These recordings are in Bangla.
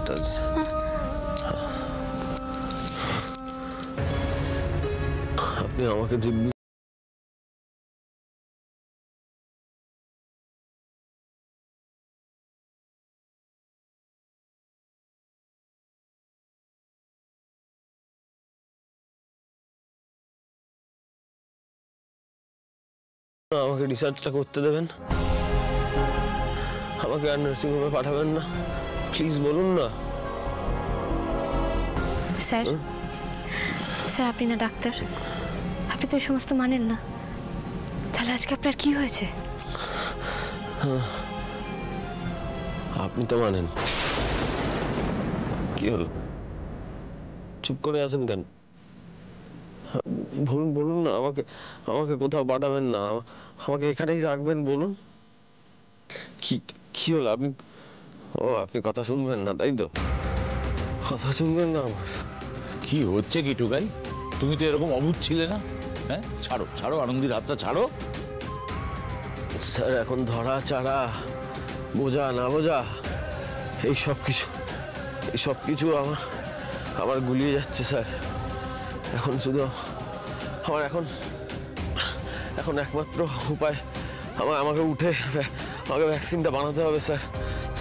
টাচ। আপনি আমাকে দিব্যি আমাকে রিসার্চটা করতে দেবেন, আমাকে আর নার্সিং হোমে পাঠাবেন না, প্লিজ বলুন না। স্যার স্যার আপনি না ডাক্তার, আপনি তো এই সমস্ত মানেন না, তাহলে আজকে আপনার কি হয়েছে? আপনি তো মানেন। কি হলো, চুপ করে আছেন কেন? বলুন বলুন না, আমাকে আমাকে কোথাও পাঠাবেন না, আমাকে এখানেই রাখবেন, বলুন। কি কি হলো? আপনি আপনি কথা শুনবেন না, তাই তো? কথা শুনবেন না আমার? কি হচ্ছে কি টুকাই? তুমি তো এরকম অবুঝ ছিলে না। হ্যাঁ, ছাড়ো ছাড়ো, আনন্দীর হাতটা ছাড়ো। স্যার এখন ধরা চারা, বোঝা না বোঝা, এই সব কিছু আমার গুলিয়ে যাচ্ছে স্যার। এখন শুধু আমার এখন একমাত্র উপায় আমাকে উঠে আমাকে ভ্যাকসিনটা বানাতে হবে স্যার।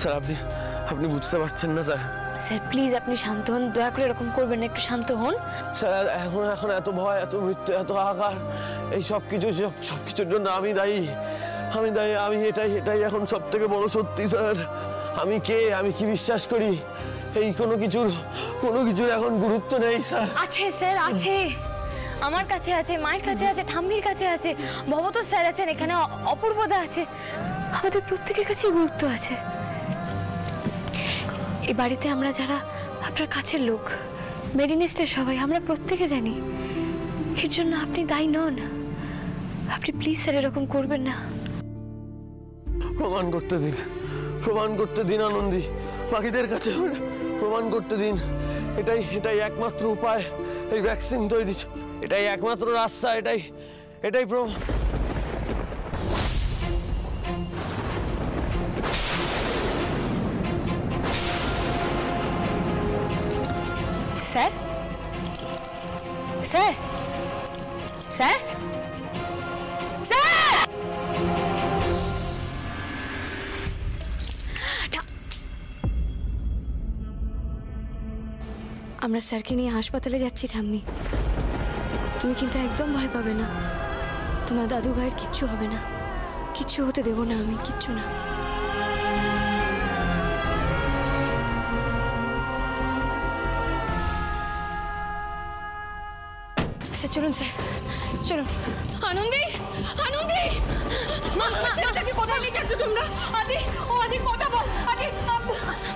স্যার আপনি বুঝতে পারছেন না স্যার। স্যার প্লিজ আপনি শান্ত হন, দয়া করে এরকম করবেন না, একটু শান্ত হন। স্যার এখন এত ভয়, এত মৃত্যু, এত হাহাকার, এই সব কিছুর জন্য আমি দায়ী। আমি এটাই এখন সব থেকে বড় সত্যি স্যার। আমি কি বিশ্বাস করি, এই কোনো কিছুর এখন গুরুত্ব নেই স্যার। আছে স্যার, আছে, আমার কাছে আছে, মায়ের কাছে আছে, ঠাম্মির কাছে আছে, ভবত স্যার আছেন, এখানে অপূর্বদা আছে, আমাদের প্রত্যেকের কাছেই গুরুত্ব আছে। এই বাড়িতে আমরা যারা আপনার কাছের লোক, মেডিনেস্টের সবাই, আমরা প্রত্যেকে জানি এর জন্য আপনি দায়ী নন। আপনি প্লিজ স্যার এরকম করবেন না। প্রমাণ করতে দিন আনন্দী, বাকিদের কাছে প্রমাণ করতে দিন। এটাই একমাত্র উপায়, এই ভ্যাকসিন তৈরি, এটাই একমাত্র রাস্তা, এটাই প্রমাণ। স্যার স্যার স্যার স্যার আমরা স্যারকে নিয়ে হাসপাতালে যাচ্ছি ঠাম্মি, তুমি কিন্তু একদম ভয় পাবে না, তোমার দাদু ভাইয়ের কিচ্ছু হবে না, কিচ্ছু হতে দেব না আমি, কিচ্ছু না। স্যার চলুন, স্যার চলুন। আনন্দী, আনন্দী, ছেলেটাকে কোথায় নিয়ে যাচ্ছ তোমরা? আদি কথা বল, আদি।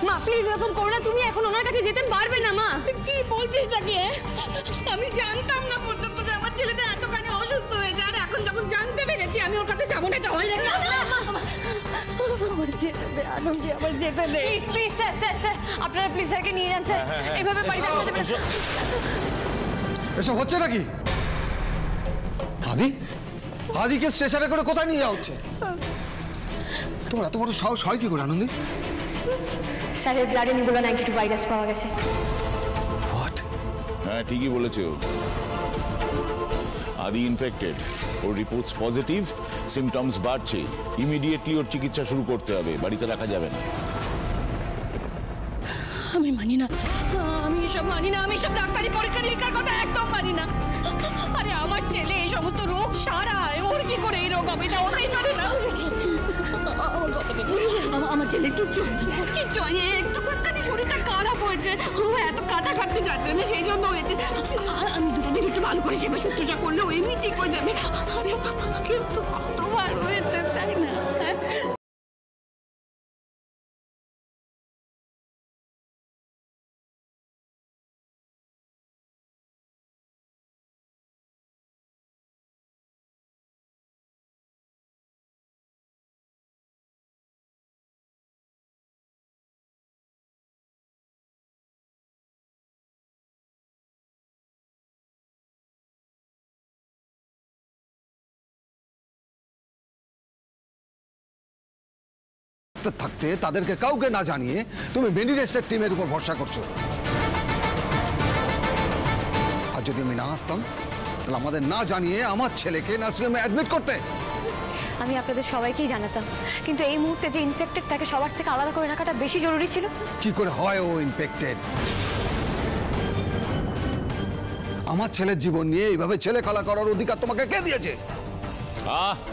মা প্লিজ এরকম করো না, তুমি এখন ওনার কাছে যেতে পারবে না। মা তুই কি বলছিস নাকি? আমি জানতাম না পর্যন্ত যে আমার ছেলেটা এতখানি অসুস্থ হয়েছে, আর এখন যখন জানতে পেরেছি আমি ওর কাছে যাবো না, এটা হয় না। আমার যেতে দে আনন্দী, আমার যেতে দে প্লিজ। স্যার আপনারা প্লিজ স্যারকে নিয়ে যান স্যার, এইভাবে বাড়িতে আসতে পারেন। এসব হচ্ছে নাকি? আদিকে স্টেশনে করে কোথায় নিয়ে যাওয়া হচ্ছে? তোমার এত বড় সাহস হয় কি করে আনন্দী? স্যারের ব্লাডে নিবোলা 92 ভাইরাস পাওয়া গেছে। হোয়াট? হ্যাঁ ঠিকই বলেছো, আদি ইনফেক্টেড, ওর রিপোর্টস পজিটিভ, সিমটমস বাড়ছে, ইমিডিয়েটলি ওর চিকিৎসা শুরু করতে হবে, বাড়িতে রাখা যাবে না। আমি মানি না, আমি এসব মানি না, আমি সব ডাক্তারি পরীক্ষা নিরীক্ষার কথা একদম মানি না। আরে আমার ছেলে এই সমস্ত রোগ সারায়, ওর কি করে এই রোগ হবে? এটা হতেই পারে না। আমার কথা আমার ছেলে কিচ্ছু হয়নি, একটুখানি শরীরটা খারাপ হয়েছে, ও এত কাটাকাটি যাচ্ছে না, সেই জন্য হয়েছে। আমি দুটো দিন একটু ভালো করে সেবা শুশ্রূষা করলে ও এমনি ঠিক হয়ে যাবে। আরে কিন্তু কতবার হয়েছে তাই না? থাকতে থাকতে তাদেরকে কাউকে না জানিয়ে তুমি মেডিরেস্টের টিমের উপর ভরসা করছো। আর যদি আমি না আসতাম তাহলে আমাদের না জানিয়ে আমার ছেলেকে নার্সিংহোমে অ্যাডমিট করতে। আমি আপনাদের সবাইকেই জানাতাম, কিন্তু এই মুহূর্তে যে ইনফেক্টেড তাকে সবার থেকে আলাদা করে রাখাটা বেশি জরুরি ছিল। কি করে হয় ও ইনফেক্টেড? আমার ছেলের জীবন নিয়ে এইভাবে ছেলে খেলা করার অধিকার তোমাকে কে দিয়েছে?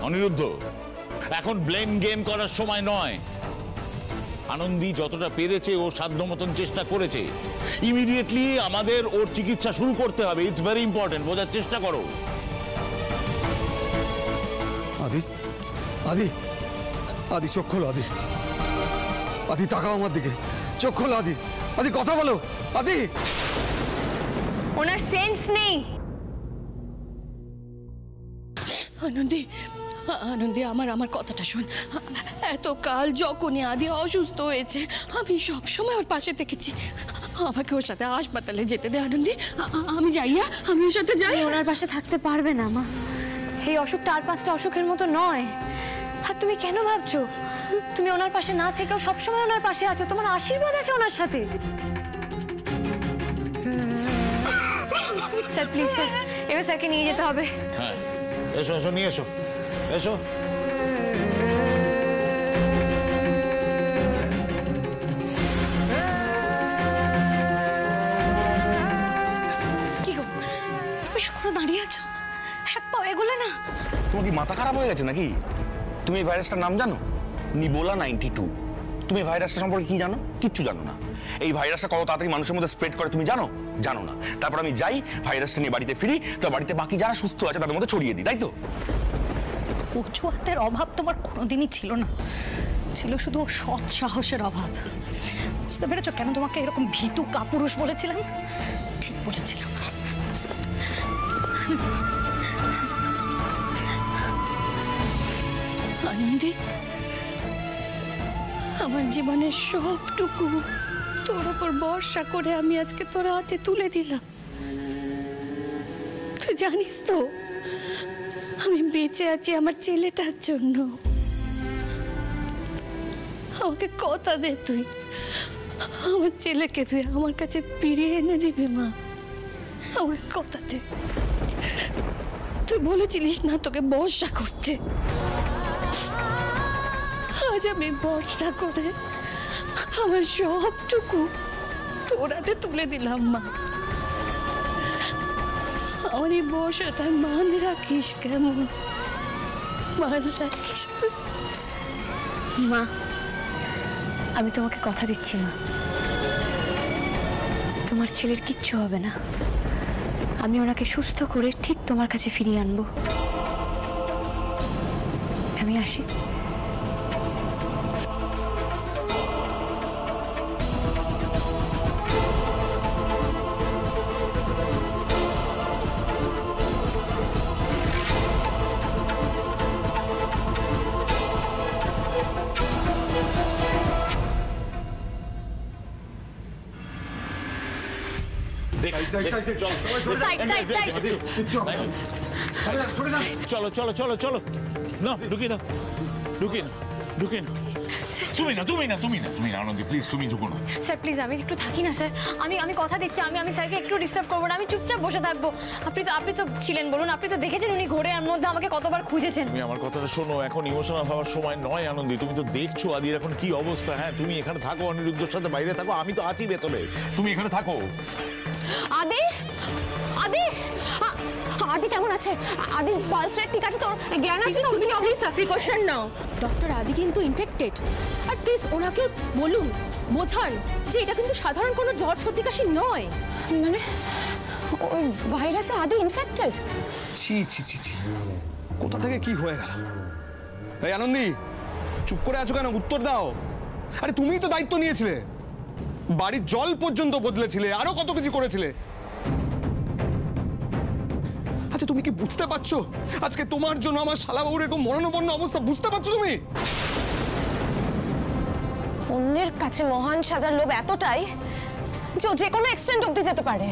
অনিরুদ্ধ, এখন ব্লেম গেম করার সময় নয়। আনন্দী যতটা পেরেছে ও সাধ্য মতন চেষ্টা করেছে। ইমিডিয়েটলি আমাদের ওর চিকিৎসা শুরু করতে হবে। ইটস ভেরি ইম্পর্টেন্ট, বোঝার চেষ্টা করো। আদি, আদি, আদি চোখ খোলো। আদি, আদি তাকাও আমার দিকে, চোখ খোলো। আদি, আদি কথা বলো। আদি, ওনার সেন্স নেই। আনন্দী, আনন্দী, আমার কথাটা শোন। এতকাল যখনই আদি অসুস্থ হয়েছে আমি সব সময় ওর পাশে থেকেছি। আমাকে ওর সাথে হাসপাতালে যেতে দে আনন্দী। আমি যাই, আমি ওর সাথে যাই। ওনার পাশে থাকতে পারবে না মা, এই অসুখটা আর 5টা অসুখের মতো নয়। আর তুমি কেন ভাবছো তুমি ওনার পাশে না থেকেও সবসময় ওনার পাশে আছো? তোমার আশীর্বাদ আছে ওনার সাথে। স্যার প্লিজ স্যার, এবার স্যারকে নিয়ে যেতে হবে। হ্যাঁ, এসো এসো, নিয়ে এসো, এসো। কি গো, তুমি এখনো দাঁড়িয়ে আছো? এক পাও এগুলো না। তোমার কি মাথা খারাপ হয়ে গেছে নাকি? তুমি এই ভাইরাসটার নাম জানো? নিবোলা 92। তুমি ভাইরাসটা সম্পর্কে কি জানো? কিচ্ছু জানো না। এই ভাইরাসটা কত তাড়াতাড়ি মানুষের মধ্যে স্প্রেড করে তুমি জানো? জানো না। তারপর আমি যাই, ভাইরাসটা নিয়ে বাড়িতে ফিরি, তো বাড়িতে বাকি যারা সুস্থ আছে তাদের মধ্যে ছড়িয়ে দিই, তাই তো? অজুহাতের অভাব তোমার কোনোদিনই ছিল না, ছিল শুধু সৎ সাহসের অভাব। বুঝতে পেরেছো কেন তোমাকে এরকম ভীতু কাপুরুষ বলেছিলাম? ঠিক বলেছিলাম। আনন্দী, আমার জীবনের সবটুকু তোর ওপর ভরসা করে আমি আজকে তোর হাতে তুলে দিলাম। তুই জানিস তো আমি বেঁচে আছি আমার ছেলেটার জন্য। আমাকে কথা দে, তুই আমার ছেলেকে তুই আমার কাছে ফিরিয়ে এনে দিবি মা। আমাকে কথা দে। তুই বলেছিলিস না তোকে ভরসা করতে, আজ আমি ভরসা করে আমার সবটুকু তোর হাতে তুলে দিলাম মা। আমার এই ভরসাটা মান রাখিস, কেমন মান রাখিস তুই? মা, আমি তোমাকে কথা দিচ্ছি মা, তোমার ছেলের কিচ্ছু হবে না। আমি ওনাকে সুস্থ করে ঠিক তোমার কাছে ফিরিয়ে আনবো। আমি আসি। চলো চলো চলো চলো, না ঢুকিয়ে দাও, ঢুকিয়ে না, ঢুকিয়ে না। তুমি না, তুমি না, তুমি না, তুমি না আনন্দী, প্লিজ তুমি ঢুকো না। স্যার প্লিজ, আমি একটু থাকি না স্যার। আমি কথা দিচ্ছি, আমি স্যারকে একটু ডিস্টার্ব করবো না। আমি চুপচাপ বসে থাকবো। আপনি তো ছিলেন, বলুন, আপনি তো দেখেছেন উনি ঘোরের মধ্যে আমাকে কতবার খুঁজেছেন। তুমি আমার কথাটা শোনো, এখন ইমোশনাল হওয়ার সময় নয় আনন্দী। তুমি তো দেখছো আদির এখন কি অবস্থা। হ্যাঁ, তুমি এখানে থাকো, অনিরুদ্ধের সাথে বাইরে থাকো, আমি তো আছি ভেতরে, তুমি এখানে থাকো। আদি, আদি, আদি কেমন আছে? আদি পালস রেট ঠিক আছে? তোর জ্ঞান আছে তো? তুমি প্লিজ প্রিকশন নাও। ডক্টর আদি কিন্তু ইনফেক্টেড, আর প্লিজ ওনাকে বলুন, বোঝান যে এটা কিন্তু সাধারণ কোনো জ্বর সর্দি কাশি নয়। মানে ওই ভাইরাসে আদি ইনফেক্টেড? ছি ছি ছি ছি, কোথা থেকে কি হয়ে গেল? এই আনন্দী, চুপ করে আছো কেন? উত্তর দাও। আরে তুমিই তো দায়িত্ব নিয়েছিলে, বাড়ির জল পর্যন্ত বদলেছিলে, আরো কত কিছু করেছিলে। আচ্ছা তুমি কি বুঝতে পারছো আজকে তোমার জন্য আমার শালাবাবুর এরকম মরণাপন্ন অবস্থা? বুঝতে পারছো তুমি? অন্যের কাছে মহান সাজার লোভ এতটাই যে ও যে কোনো এক্সটেন্ট অবধি যেতে পারে।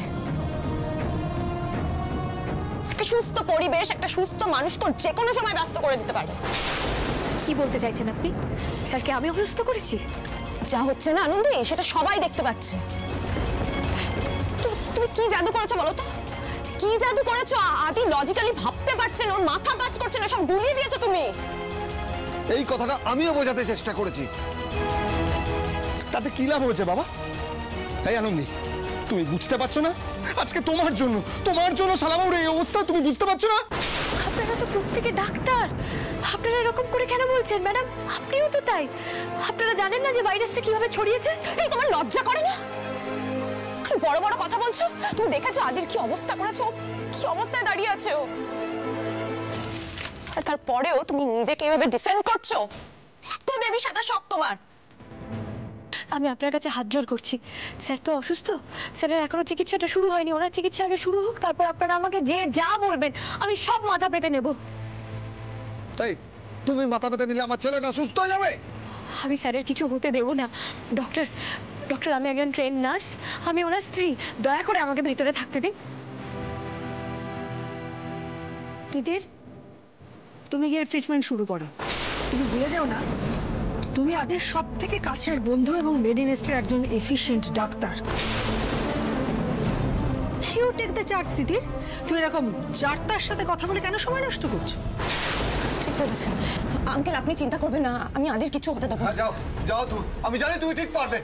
একটা সুস্থ পরিবেশ, একটা সুস্থ মানুষকে যে কোনো সময় ব্যস্ত করে দিতে পারে। কি বলতে চাইছেন আপনি? স্যারকে আমি অসুস্থ করেছি? যা হচ্ছে না আনন্দী, সেটা সবাই দেখতে পাচ্ছে। তুমি কি জাদু করেছো বলো তো? কি জাদু করেছো? আদি লজিক্যালি ভাবতে পারছেন, ওর মাথা কাজ করছে না, সব গুলিয়ে দিয়েছো তুমি। এই কথাটা আমিও বোঝাতে চেষ্টা করেছি। তাতে কি লাভ হয়েছে বাবা? তাই আনন্দী, তুমি বুঝতে পারছো না? আজকে তোমার জন্য সালামার এই অবস্থা, তুমি বুঝতে পারছো না? আপনারা তো প্রত্যেকে ডাক্তার, আপনারা এরকম করে কেন বলছেন ম্যাডাম? আপনিও তো তাই। আপনারা জানেন না যে ভাইরাসটা কিভাবে ছড়িয়েছে? এই তোমার লজ্জা করে না? বড় বড় কথা বলছো। তুমি দেখেছো আদির কি অবস্থা করেছো? কি অবস্থায় দাঁড়িয়ে আছে ও? আর তারপরেও তুমি নিজেকে এভাবে ডিফেন্ড করছো। এত দেবী সাদা সব তোমার। আমি আপনার কাছে হাত জোড় করছি, স্যার তো অসুস্থ, স্যারের এখনো চিকিৎসাটা শুরু হয়নি, ওনার চিকিৎসা আগে শুরু হোক, তারপর আপনারা আমাকে যে যা বলবেন আমি সব মাথা পেতে নেব। তাই তুমি মাথা পেতে নিলে আমার ছেলেটা সুস্থ হয়ে যাবে? আমি স্যারের কিছু হতে দেব না। ডক্টর, আমি একজন ট্রেন নার্স, আমি ওনার স্ত্রী, দয়া করে আমাকে ভেতরে থাকতে দিন। তিতির, তুমি গিয়ে ট্রিটমেন্ট শুরু করো। তুমি ভুলে যাও না, তুমি আদের সব থেকে কাছের বন্ধু এবং মেডিনেস্টের একজন efficient doctor. You take the charge. Titir, তুমি এরকম যারতার সাথে কথা বলে কেন সময় নষ্ট করছো? ঠিক বলেছেন আঙ্কেল, আপনি চিন্তা করবেন না, আমি আদির কিছু হতে দেবো না। যাও যাও, তুই, আমি জানি তুমি ঠিক পারবে।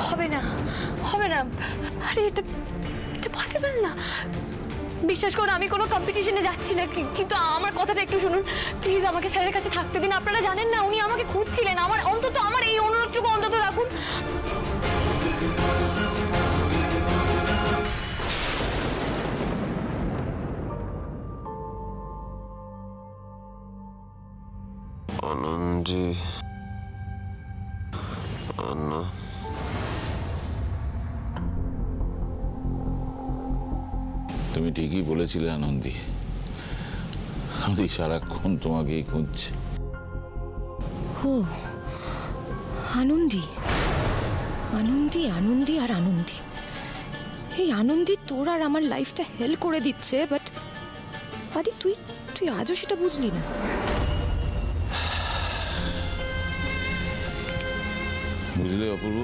হবে না, হবে না, আরে এটা পসিবল না। বিশ্বাস করুন, আমি কোনো কম্পিটিশনে যাচ্ছি না, কিন্তু আমার কথাটা একটু শুনুন প্লিজ। আমাকে স্যারের কাছে থাকতে দিন। আপনারা জানেন না উনি আমাকে খুঁজছিলেন, অন্তত আমার এই অনুরোধটুকু অন্তত রাখুন। আনন্দী, তুমি ঠিকই বলেছিলে আনন্দী, আদি সারাক্ষণ তোমাকেই খুঁজছে। ও আনন্দী, আনন্দী আনন্দী আর আনন্দী। এই আনন্দী তোর আর আমার লাইফটা হেল্প করে দিচ্ছে, বাট আদি তুই আজও সেটা বুঝলি না। বুঝলে অপূর্ব,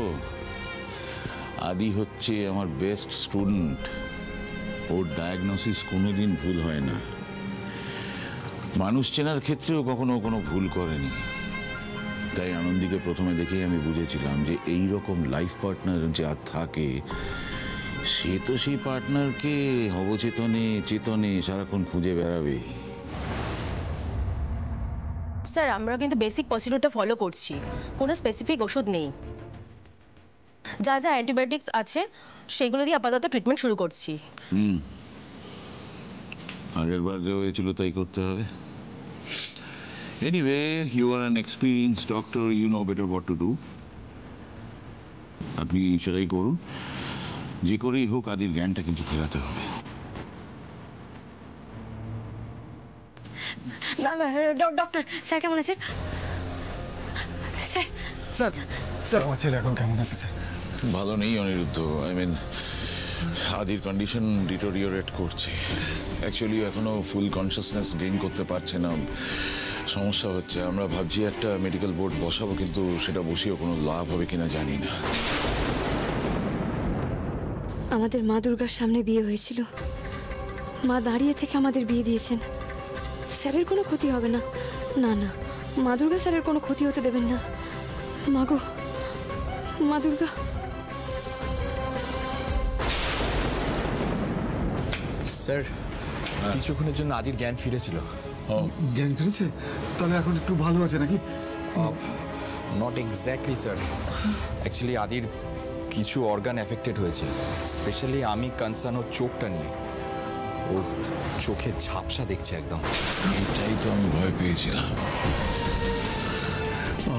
আদি হচ্ছে আমার বেস্ট স্টুডেন্ট। ওর ডায়াগনোসিস কোনোদিন ভুল হয় না, মানুষ চেনার ক্ষেত্রেও কখনো কোনো ভুল করেনি। তাই আনন্দীকে প্রথমে দেখেই আমি বুঝেছিলাম যে এই রকম লাইফ পার্টনার যা থাকে সে তো সেই পার্টনারকে অবচেতনে চেতনে সারাক্ষণ খুঁজে বেড়াবে। স্যার, আমরা কিন্তু বেসিক প্রসিডিউরটা ফলো করছি, কোনো স্পেসিফিক ওষুধ নেই। যা যা অ্যান্টিবায়োটিক্স আছে সেগুলো দিয়ে আপাতত ট্রিটমেন্ট শুরু করছি। আগের বার যা হয়েছিল তাই করতে হবে। Anyway, you are an experienced doctor, you know better what to do. আপনি সেটাই করুন, যে করেই হোক আদির জ্ঞানটা কিন্তু ফেরাতে হবে। ডক্টর, স্যার কেমন আছেন? স্যার স্যার স্যার আমার ছেলে এখন কেমন আছে স্যার? ভালো নেই অনিরুদ্ধ, আই মিন আদির কন্ডিশন ডিটোরিওরেট করছে। অ্যাকচুয়ালি এখনো ফুল কনসিয়াসনেস গেইন করতে পারছে না, সমস্যা হচ্ছে। আমরা ভাবছি একটা মেডিকেল বোর্ড বসাবো, কিন্তু সেটা বসিয়েও কোনো লাভ হবে কিনা জানি না। আমাদের মা দুর্গার সামনে বিয়ে হয়েছিল, মা দাঁড়িয়ে থেকে আমাদের বিয়ে দিয়েছেন। স্যারের কোনো ক্ষতি হবে না, না না, মা দুর্গা স্যারের কোনো ক্ষতি হতে দেবেন না। মা গো, মা দুর্গা। স্যার, কিছুক্ষণের জন্য আদির জ্ঞান ফিরেছিল। জ্ঞান ফিরেছে? তাহলে এখন একটু ভালো আছে নাকি? নট এক্স্যাক্টলি স্যার, অ্যাকচুয়ালি আদির কিছু অর্গান এফেক্টেড হয়েছে। স্পেশালি আমি কনসার্ন ওর চোখটা নিয়ে। ও চোখে ঝাপসা দেখছে একদম। এটাই তো আমি ভয় পেয়েছিলাম।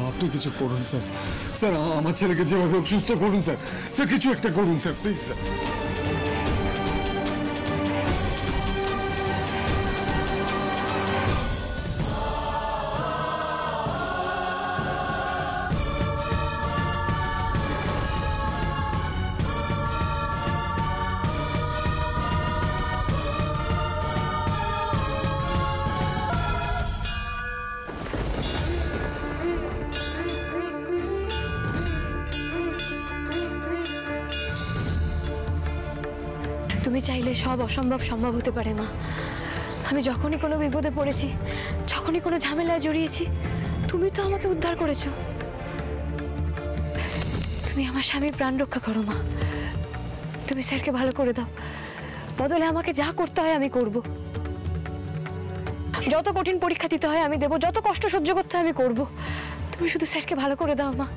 আপনি কিছু করুন স্যার। স্যার আমার ছেলেকে যেভাবে সুস্থ করুন স্যার। স্যার কিছু একটা করুন স্যার, প্লিজ স্যার। তুমি চাইলে সব অসম্ভব সম্ভব হতে পারে মা। আমি যখনই কোনো বিপদে পড়েছি, যখনই কোনো ঝামেলায় জড়িয়েছি, তুমি তো আমাকে উদ্ধার করেছো। তুমি আমার স্বামীর প্রাণ রক্ষা করো মা। তুমি স্যারকে ভালো করে দাও, বদলে আমাকে যা করতে হয় আমি করব। যত কঠিন পরীক্ষা দিতে হয় আমি দেব, যত কষ্ট সহ্য করতে হয় আমি করব। তুমি শুধু স্যারকে ভালো করে দাও মা।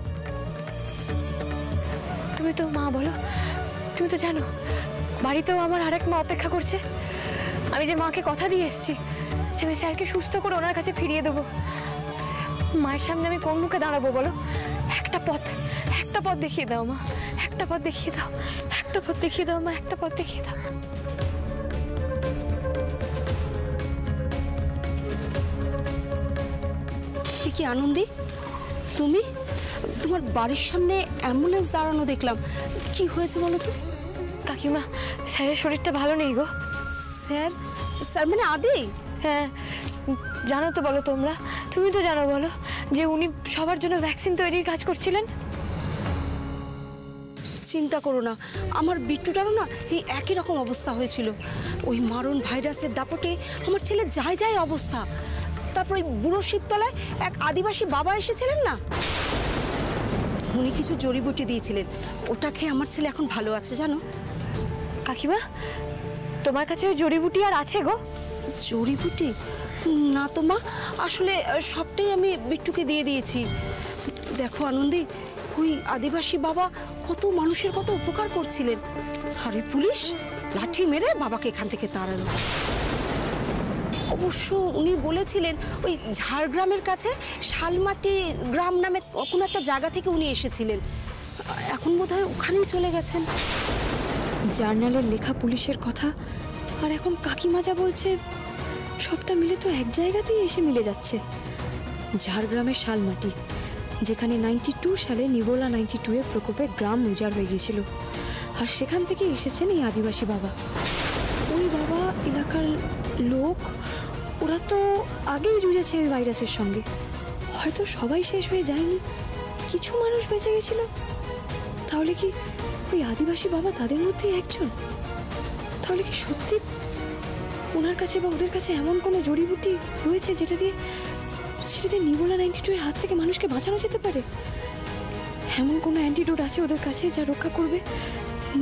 তুমি তো মা বলো, তুমি তো জানো বাড়িতেও আমার আরেক মা অপেক্ষা করছে। আমি যে মাকে কথা দিয়ে এসেছি যে আমি স্যারকে সুস্থ করে ওনার কাছে ফিরিয়ে দেবো। মায়ের সামনে আমি কোন মুখে দাঁড়াবো বলো? একটা পথ দেখিয়ে দাও মা, একটা পথ দেখিয়ে দাও, একটা পথ দেখিয়ে দাও মা, একটা পথ দেখিয়ে দাও। কি আনন্দী, তুমি তোমার বাড়ির সামনে অ্যাম্বুলেন্স দাঁড়ানো দেখলাম, কি হয়েছে বলো তো? কাকিমা, স্যারের শরীরটা ভালো নেই গো। স্যার? স্যার মানে আদি? হ্যাঁ, জানো তো বলো তোমরা, তুমি তো জানো বলো যে উনি সবার জন্য ভ্যাকসিন তৈরির কাজ করছিলেন। চিন্তা করো না, আমার বিট্টুটারও না এই একই রকম অবস্থা হয়েছিল। ওই মারণ ভাইরাসের দাপটে আমার ছেলে যায় অবস্থা। তারপর ওই বুড়ো শিবতলায় এক আদিবাসী বাবা এসেছিলেন না, উনি কিছু জড়িবুটি দিয়েছিলেন, ওটা খেয়ে আমার ছেলে এখন ভালো আছে জানো। কাকিমা, তোমার কাছে ওই জড়িবুটি আর আছে গো? জড়িবুটি? না তো মা, আসলে সবটাই আমি বিট্টুকে দিয়ে দিয়েছি। দেখো আনন্দী, ওই আদিবাসী বাবা কত মানুষের কত উপকার করছিলেন, আর ওই পুলিশ লাঠি মেরে বাবাকে এখান থেকে তাড়ালো। অবশ্য উনি বলেছিলেন ওই ঝাড়গ্রামের কাছে শালমাটি গ্রাম নামে কোনো একটা জায়গা থেকে উনি এসেছিলেন, এখন বোধহয় ওখানেই চলে গেছেন। জার্নালের লেখা পুলিশের কথা আর এখন কাকিমা যা বলছে, সবটা মিলে তো এক জায়গাতেই এসে মিলে যাচ্ছে। ঝাড়গ্রামের শালমাটি, যেখানে 92 সালে নিবোলা 92 এর প্রকোপে গ্রাম উজাড় হয়ে গিয়েছিল, আর সেখান থেকে এসেছেন এই আদিবাসী বাবা। ওই বাবা এলাকার লোক, ওরা তো আগেই জুড়েছে ওই ভাইরাসের সঙ্গে। হয়তো সবাই শেষ হয়ে যায়নি, কিছু মানুষ বেঁচে গেছিল। তাহলে কি ওই আদিবাসী বাবা তাদের মধ্যেই একজন? তাহলে কি সত্যি ওনার কাছে বা ওদের কাছে এমন কোনো জড়িবুটি রয়েছে যেটা দিয়ে নিবোলা 92 এর হাত থেকে মানুষকে বাঁচানো যেতে পারে? এমন কোনো অ্যান্টিডোট আছে ওদের কাছে যা রক্ষা করবে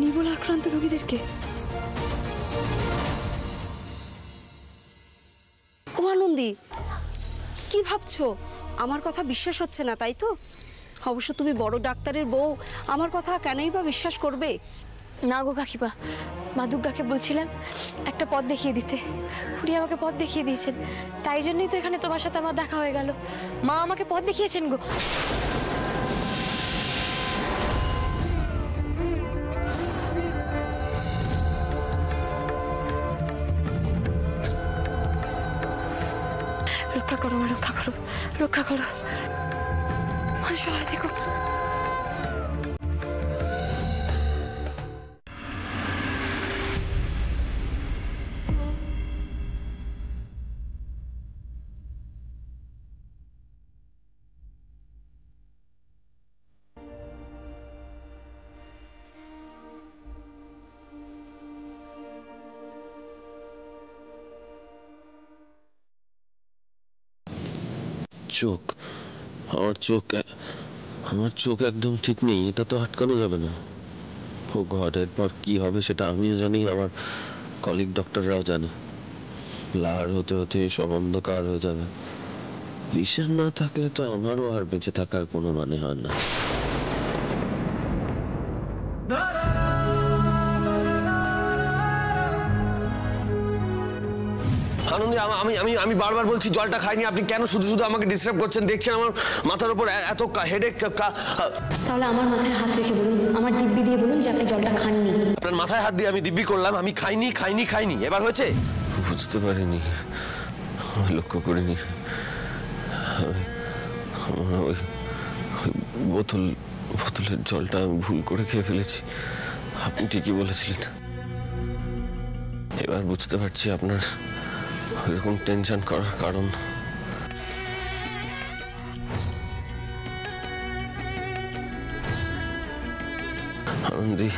নিবোলা আক্রান্ত রোগীদেরকে? ও আনন্দী, কি ভাবছো? আমার কথা বিশ্বাস হচ্ছে না তাই তো? অবশ্য তুমি বড় ডাক্তারের বউ, আমার কথা কেনই বা বিশ্বাস করবে? না গো কাকিমা, মা দুর্গাকে বলছিলাম একটা পথ দেখিয়ে দিতে, উনি আমাকে পথ দেখিয়ে দিয়েছেন। তাই জন্যই তো এখানে তোমার সাথে আমার দেখা হয়ে গেল। মা আমাকে পথ দেখিয়েছেন গো। রক্ষা করো মা, রক্ষা করো, রক্ষা করো। সবাই দেখো। চোখ, আমার চোখ একদম ঠিক নেই, এটা তো আটকানো যাবে না। ও গড, এরপর কি হবে সেটা আমিও জানি, আমার কলিগ ডক্টররাও জানে। ব্লার হতে হতে সব অন্ধকার হয়ে যাবে। ভিশন না থাকলে তো আমারও আর বেঁচে থাকার কোনো মানে হয় না। আনন্দী, আমি বারবার বলছি জলটা খাইনি, আপনি কেন শুধু শুধু আমাকে ডিস্টার্ব করছেন? দেখছেন আমার মাথার উপর এত হেডেক। তাহলে আমার মাথায় হাত রেখে বলুন, আমার দিব্যি দিয়ে বলুন যে আপনি জলটা খাননি। আপনার মাথায় হাত দিয়ে আমি দিব্যি করলাম আমি খাইনি, এবার হয়েছে? বুঝতে পারিনি, লক্ষ্য করিনি। ওই বোতলের জলটা আমি ভুল করে খেয়ে ফেলেছি। আপনি ঠিকই বলেছিলেন। এবার বুঝতে পারছি আপনার এরকম টেনশন করার কারণ। আনন্দী,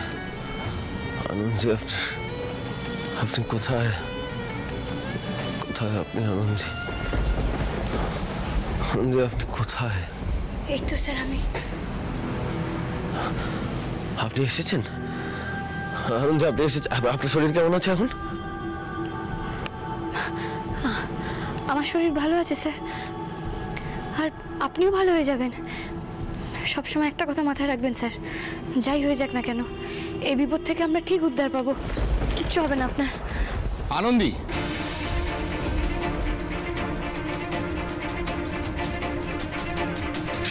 আপনি কোথায় কোথায় আপনি আনন্দী? আনন্দী আপনি কোথায়? এই তো স্যার আমি। আপনি এসেছেন? আনন্দী আপনি এসেছেন? আপনার শরীর কেমন আছে এখন? আমার শরীর ভালো আছে স্যার, আর আপনিও ভালো হয়ে যাবেন। সবসময় একটা কথা মাথায় রাখবেন স্যার, যাই হয়ে যাক না কেন এই বিপদ থেকে আমরা ঠিক উদ্ধার পাবো, কিচ্ছু হবে না আপনার। আনন্দী,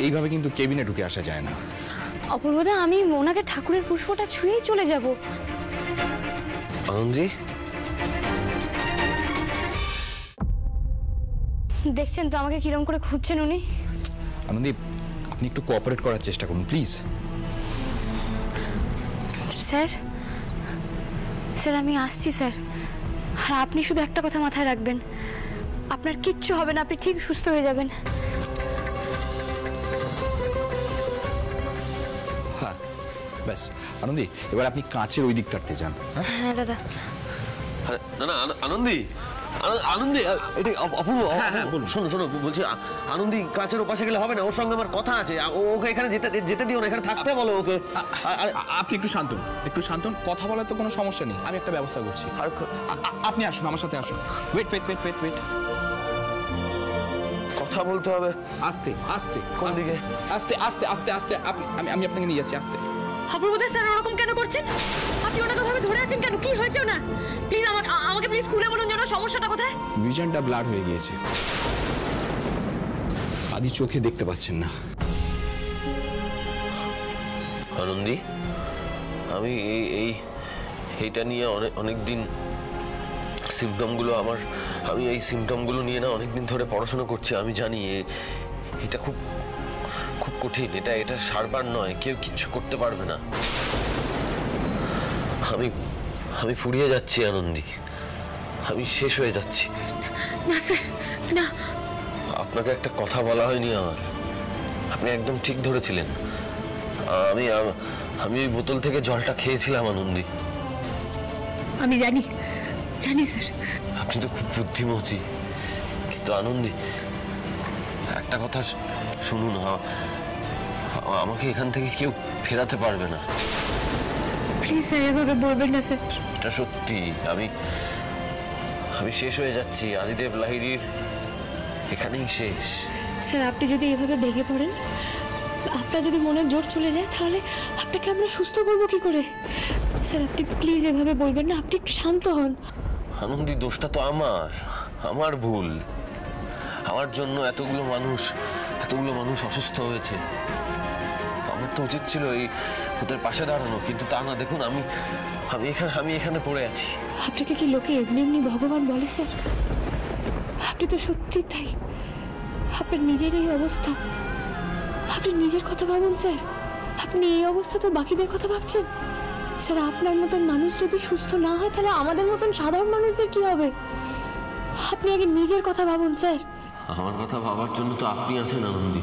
এইভাবে কিন্তু কেবিনে ঢুকে আসা যায় না। অপূর্বদা, আমি ওনাকে ঠাকুরের পুষ্পটা ছুঁয়েই চলে যাব। আনন্দী, দেখছেন তো আমাকে কিরম করে খুঁজছেন উনি। আনন্দী, আপনি একটু কোঅপারেট করার চেষ্টা করুন প্লিজ। স্যার স্যার আমি আসছি স্যার, আর আপনি শুধু একটা কথা মাথায় রাখবেন, আপনার কিচ্ছু হবে না, আপনি ঠিক সুস্থ হয়ে যাবেন। হ্যাঁ ব্যাস আনন্দী, এবার আপনি কাঁচের ওই দিক তাড়তে যান। হ্যাঁ দাদা। না না আনন্দী, আনন্দী এটা অপূর্ব। হ্যাঁ বলুন। শোনো শোনো, বলছি আনন্দী কাছের ওপাশে গেলে হবে না, ওর সঙ্গে আমার কথা আছে। ওকে এখানে যেতে দিও না, এখানে থাকতে বলো ওকে। আপনি একটু শান্ত, একটু শান্ত। কথা বলার তো কোনো সমস্যা নেই, আমি একটা ব্যবস্থা করছি। আপনি আসুন, আমার সাথে আসুন। Wait wait wait wait wait কথা বলতে হবে। আস্তে আস্তে। কোন দিকে? আস্তে আস্তে আস্তে আস্তে। আমি আপনাকে নিয়ে যাচ্ছি আস্তে। অপূর্বদা, স্যার ওরকম কেন করছেন? আপনি ওনাকে ভাবে ধরে আছেন কেন? কি হয়েছে ওনার? প্লিজ আমাকে প্লিজ খুলে বলুন যেন সমস্যাটা কোথায়। ভিশনটা ব্লাড হয়ে গিয়েছে, আদি চোখে দেখতে পাচ্ছেন না। আনন্দী, আমি এইটা নিয়ে অনেক দিন সিমটমগুলো আমি এই সিমটমগুলো নিয়ে না অনেকদিন ধরে পড়াশোনা করছি। আমি জানি এটা খুব খুব কঠিন, এটা সারবার নয়, কেউ কিচ্ছু করতে পারবে না। আমি ফুরিয়ে যাচ্ছি আনন্দী, আমি শেষ হয়ে যাচ্ছি। না স্যার না। আপনাকে একটা কথা বলা হয়নি আমার, আপনি একদম ঠিক ধরেছিলেন। আমি ওই বোতল থেকে জলটা খেয়েছিলাম আনন্দী। আমি জানি স্যার। আপনি তো খুব বুদ্ধিমতী, কিন্তু আনন্দী একটা কথা শুনুন, আমাকে এখান থেকে কেউ ফেরাতে পারবে না। প্লিজ স্যার এভাবে বলবেন না স্যার। এটা সত্যি, আমি শেষ হয়ে যাচ্ছি। আদিদেব লাহিড়ীর এখানেই শেষ। স্যার আপনি যদি এভাবে ভেঙে পড়েন, আপনার যদি মনের জোর চলে যায়, তাহলে আপনাকে আমরা সুস্থ করবো কি করে? স্যার আপনি প্লিজ এভাবে বলবেন না, আপনি একটু শান্ত হন। আনন্দী, দোষটা তো আমার ভুল। আমার জন্য এতগুলো মানুষ অসুস্থ হয়েছে। আমার তো উচিত ছিল এই ওদের পাশে দাঁড়ানো, কিন্তু তা না। দেখুন আমি এখানে পড়ে আছি। আপনাকে কি লোকে এমনি এমনি ভগবান বলে স্যার? আপনি তো সত্যি তাই, আপনার নিজের এই অবস্থা, আপনি নিজের কথা ভাবুন স্যার। আপনি এই অবস্থা তো বাকিদের কথা ভাবছেন। স্যার আপনার মতন মানুষ যদি সুস্থ না হয়, তাহলে আমাদের মতন সাধারণ মানুষদের কি হবে? আপনি আগে নিজের কথা ভাবুন স্যার। আমার কথা ভাবার জন্য তো আপনি আছেন আনন্দী।